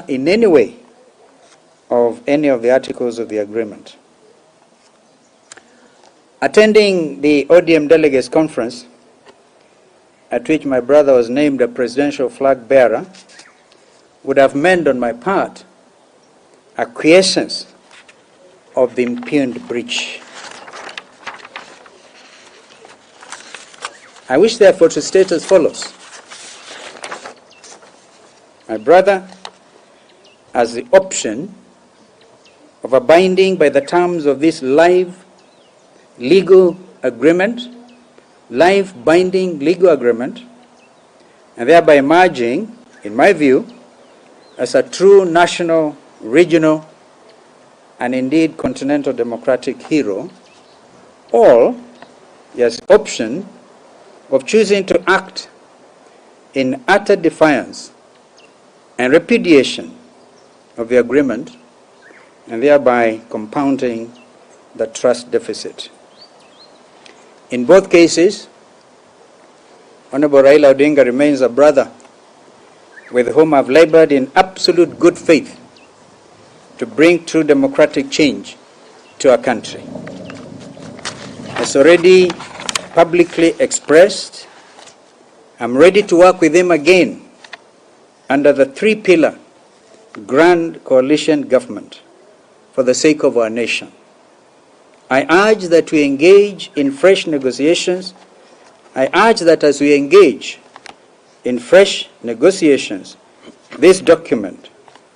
in any way of any of the articles of the agreement. Attending the ODM Delegates Conference, at which my brother was named a presidential flag bearer, would have meant on my part acquiescence of the impugned breach. I wish therefore to state as follows. My brother has the option of abiding by the terms of this live legal agreement, live binding legal agreement, and thereby emerging, in my view, as a true national, regional, and indeed continental democratic hero, or he has the option of choosing to act in utter defiance and repudiation of the agreement, and thereby compounding the trust deficit. In both cases, Honorable Raila Odinga remains a brother with whom I've labored in absolute good faith to bring true democratic change to our country. As already publicly expressed, I'm ready to work with him again under the three-pillar grand coalition government for the sake of our nation. I urge that we engage in fresh negotiations. I urge that as we engage in fresh negotiations, this document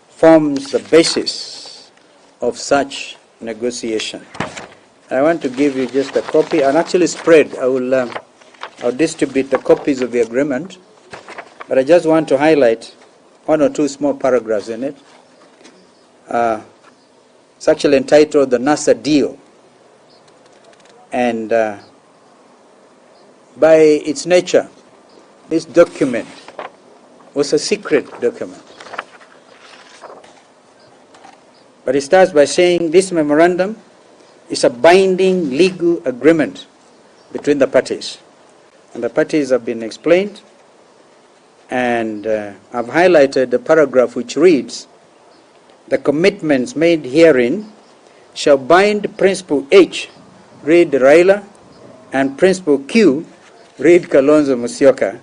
forms the basis of such negotiation. I want to give you just a copy, and actually spread. I'll distribute the copies of the agreement, but I just want to highlight one or two small paragraphs in it. It's actually entitled the NASA Deal. And by its nature, this document was a secret document. But it starts by saying this memorandum is a binding legal agreement between the parties. And the parties have been explained, and I've highlighted the paragraph which reads, the commitments made herein shall bind Principle H, read Raila, and Principle Q, read Kalonzo Musyoka,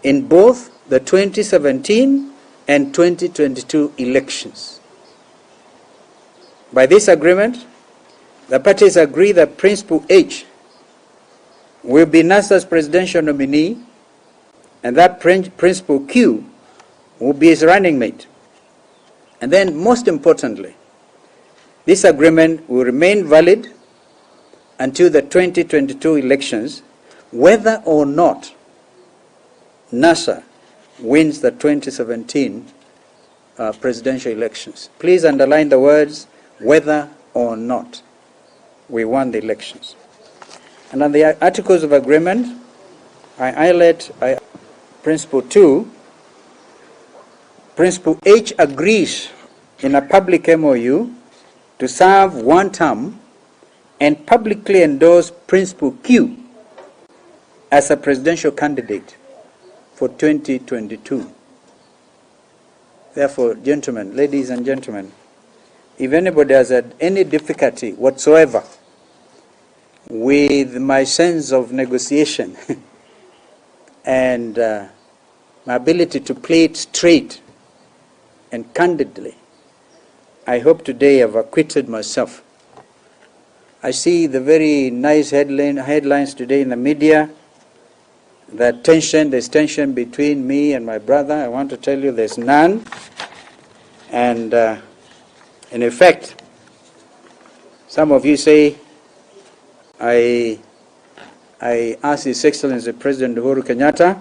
in both the 2017 and 2022 elections. By this agreement, the parties agree that Principle H will be NASA's presidential nominee, and that Principle Q will be his running mate. And then, most importantly, this agreement will remain valid until the 2022 elections, whether or not NASA wins the 2017 presidential elections. Please underline the words, whether or not we won the elections. And on the Articles of Agreement, I highlight Principle 2. Principle H agrees in a public MOU to serve one term and publicly endorse Principle Q as a presidential candidate for 2022. Therefore, gentlemen, ladies and gentlemen, if anybody has had any difficulty whatsoever with my sense of negotiation and my ability to play it straight and candidly, I hope today I've acquitted myself. I see the very nice headlines today in the media, that there's tension between me and my brother. I want to tell you there's none. And in effect, some of you say, I ask His Excellency President Uhuru Kenyatta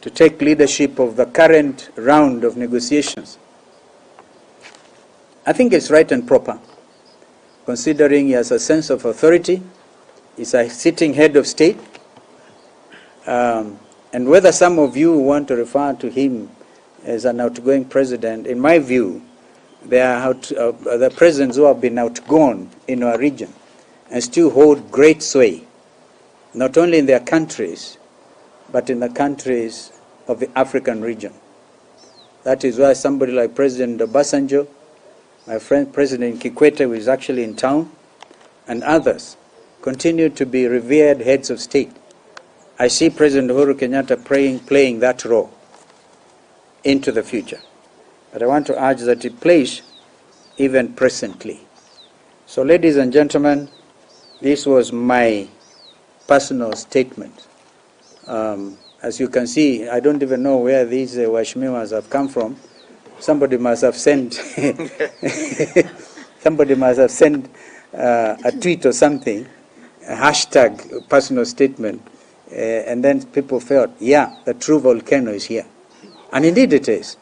to take leadership of the current round of negotiations. I think it's right and proper, considering he has a sense of authority, he's a sitting head of state, and whether some of you want to refer to him as an outgoing president, in my view, there are the presidents who have been outgone in our region and still hold great sway, not only in their countries, but in the countries of the African region. That is why somebody like President Obasanjo, my friend President Kikwete, who is actually in town, and others continue to be revered heads of state. I see President Uhuru Kenyatta playing that role into the future. But I want to urge that it plays even presently. So, ladies and gentlemen, this was my personal statement. As you can see, I don't even know where these washmiwas have come from. Somebody must have sent a tweet or something, a hashtag personal statement, and then people felt, yeah, the true volcano is here. And indeed it is.